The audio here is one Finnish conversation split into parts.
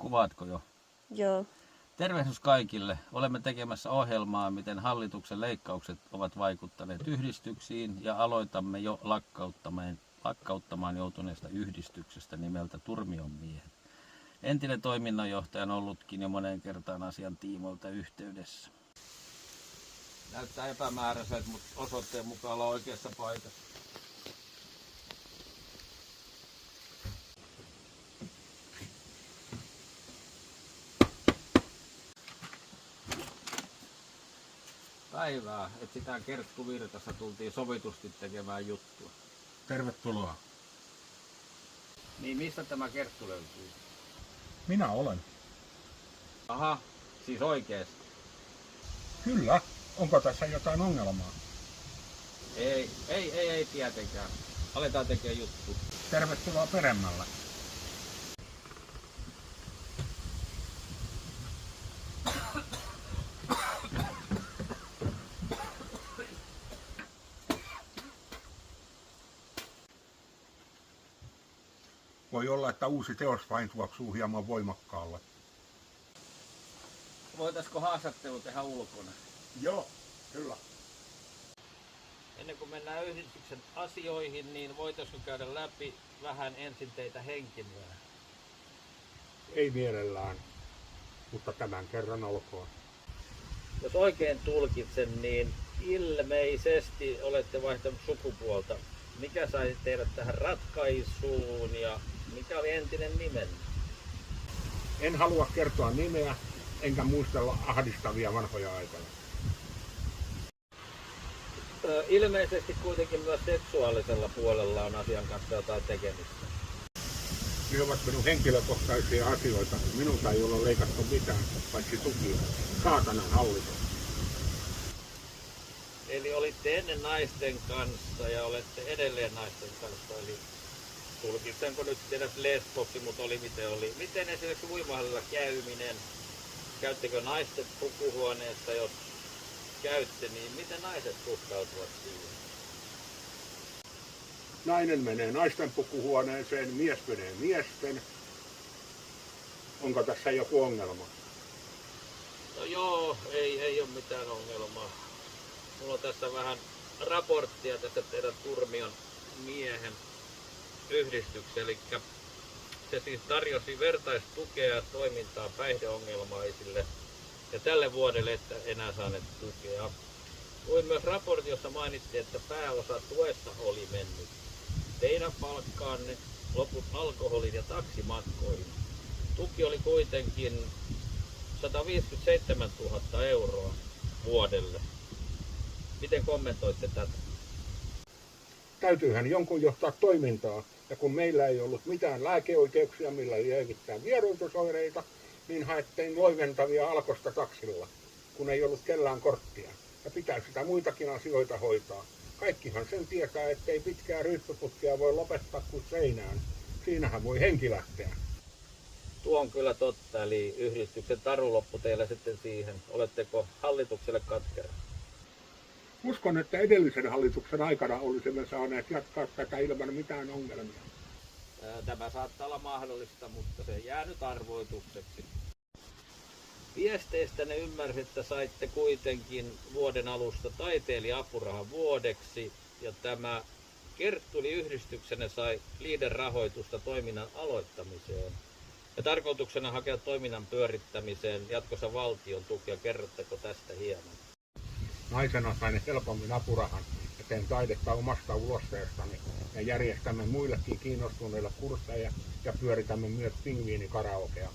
Kuvaatko jo? Joo. Tervehdys kaikille. Olemme tekemässä ohjelmaa, miten hallituksen leikkaukset ovat vaikuttaneet yhdistyksiin ja aloitamme jo lakkauttamaan joutuneesta yhdistyksestä nimeltä Turmion miehet. Entinen toiminnanjohtaja on ollutkin jo moneen kertaan asian tiimoilta yhteydessä. Näyttää epämääräiseltä, mutta osoitteen mukaan olla oikeassa paikassa. Päivää, etsitään Kerttu Virtassa, tultiin sovitusti tekemään juttua. Tervetuloa. Niin mistä tämä Kerttu löytyy? Minä olen. Aha, siis oikeesti? Kyllä. Onko tässä jotain ongelmaa? Ei tietenkään. Aletaan tekemään juttu. Tervetuloa peremmälle. Voi olla, että uusi teos vain tuoksuu hieman voimakkaalle. Voitaisko haastattelu tehdä ulkona? Joo, kyllä. Ennen kuin mennään yhdistyksen asioihin, niin voitaisiko käydä läpi vähän ensin teitä henkilöä? Ei mielellään, mutta tämän kerran olkoon. Jos oikein tulkitsen, niin ilmeisesti olette vaihtanut sukupuolta. Mikä sai teidät tähän ratkaisuun ja mikä oli entinen nimenne? En halua kertoa nimeä, enkä muistella ahdistavia vanhoja aikoja. Ilmeisesti kuitenkin myös seksuaalisella puolella on asian kanssa jotain tekemistä. Ne ovat minun henkilökohtaisia asioita. Minulta ei ole leikattu mitään, paitsi tukia. Saatanan hallitus. Eli olitte ennen naisten kanssa ja olette edelleen naisten kanssa. Eli tulkitsenko nyt teidät lesboksi, mutta oli miten oli. Miten esimerkiksi uimahallilla käyminen? Käyttekö naisten pukuhuoneessa, jos käytte, niin miten naiset suhtautuvat siihen? Nainen menee naisten pukuhuoneeseen, mies menee miesten. Onko tässä joku ongelma? No joo, ei ole mitään ongelmaa. Mulla on tässä vähän raporttia tästä teidän Turmion miehen yhdistyksen. Eli se siis tarjosi vertaistukea ja toimintaa päihdeongelmaisille. Ja tälle vuodelle että enää saaneet tukea. Luin myös raportin, jossa mainittiin, että pääosa tuesta oli mennyt teidän palkkaanne, loput alkoholin ja taksimatkoihin. Tuki oli kuitenkin 157 000 euroa vuodelle. Miten kommentoitte tätä? Täytyyhän jonkun johtaa toimintaa. Ja kun meillä ei ollut mitään lääkeoikeuksia, millä lievittää vieroitusoireita, niin haettiin loiventavia Alkosta taksilla, kun ei ollut kellään korttia. Ja pitää sitä muitakin asioita hoitaa. Kaikkihan sen tietää, ettei pitkää ryyppyputkia voi lopettaa kuin seinään. Siinähän voi henki lähteä. Tuo on kyllä totta, eli yhdistyksen taru loppu teillä sitten siihen. Oletteko hallitukselle katkera? Uskon, että edellisen hallituksen aikana olisimme saaneet jatkaa tätä ilman mitään ongelmia. Tämä saattaa olla mahdollista, mutta se jää nyt arvoitukseksi. Viesteistä ne ymmärsit, että saitte kuitenkin vuoden alusta taiteilija-apurahan vuodeksi. Ja tämä Kerttuli-yhdistyksenne sai LEADER-rahoitusta toiminnan aloittamiseen. Ja tarkoituksena hakea toiminnan pyörittämiseen jatkossa valtion tukea. Kerrotteko tästä hieman? Naisena sain helpommin apurahan ja teen taidetta omasta ulosteestani ja järjestämme muillekin kiinnostuneille kursseja ja pyöritämme myös pingviinikaraokea.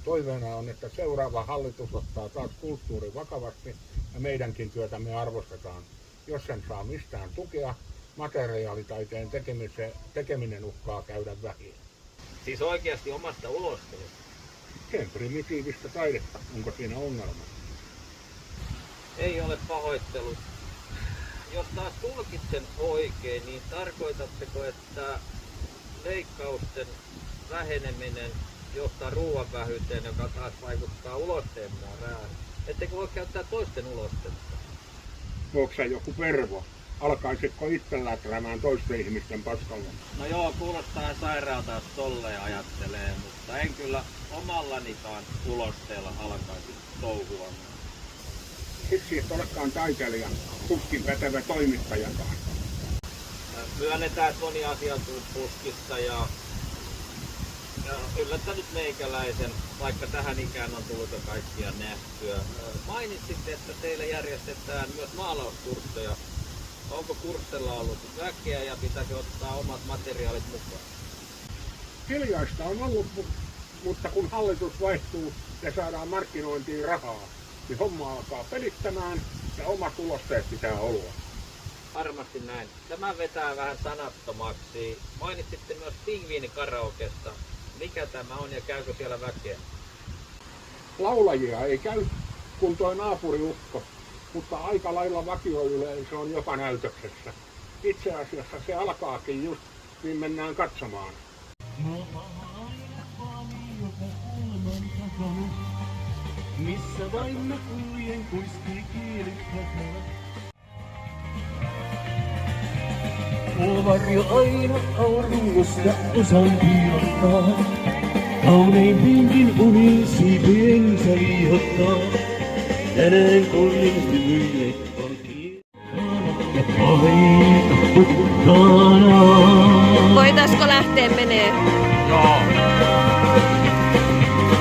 Toiveena on, että seuraava hallitus ottaa taas kulttuurin vakavasti ja meidänkin työtämme arvostetaan. Jos sen saa mistään tukea, materiaalitaiteen tekeminen uhkaa käydä vähiin. Siis oikeasti omasta ulosteesta? Teen primitiivistä taidetta, onko siinä ongelma? Ei ole pahoittelut. Jos taas tulkitsen oikein, niin tarkoitatteko, että leikkausten väheneminen johtaa ruoan vähyyteen, joka taas vaikuttaa ulosteen määrään? Ettekö voi käyttää toisten ulostetta? Onko se joku pervo? alkaisitko itse läträämään toisten ihmisten paskalla? No joo, kuulostaa sairaalta, jos tolleen ajattelee, mutta en kyllä omallanikaan ulosteella alkaisi touhua. Siksi et olekaan taiteilija, tuskin pätevä toimittajakaan. Myönnetään, että moni asiantuntija puskista ja yllättänyt meikäläisen, vaikka tähän ikään on tullut jo kaikkia nähtyä. Mainitsitte, että teille järjestetään myös maalauskursseja. Onko kurssilla ollut väkeä ja pitääkö ottaa omat materiaalit mukaan? Hiljaista on ollut, mutta kun hallitus vaihtuu ja saadaan markkinointiin rahaa, niin homma alkaa pelittämään ja omat ulosteet pitää olla. Varmasti näin. Tämä vetää vähän sanattomaksi. Mainitsitte myös pingviinikaraokesta. Mikä tämä on ja käykö siellä väkeä? Laulajia ei käy kun toi naapuriukko, mutta aika lailla vakioyleisö on joka näytöksessä. Itse asiassa se alkaakin just, niin mennään katsomaan. Missä vain mä kuljen, kuiskii kielet takaa. Mulla varjo aina auringosta osaan piilottaa. Kauneimpiinkin uniin siipiensä liihottaa. Tänään kuljen hymyille valkien. Ja paita puhtaana. Voitaisko lähteä menee? Joo.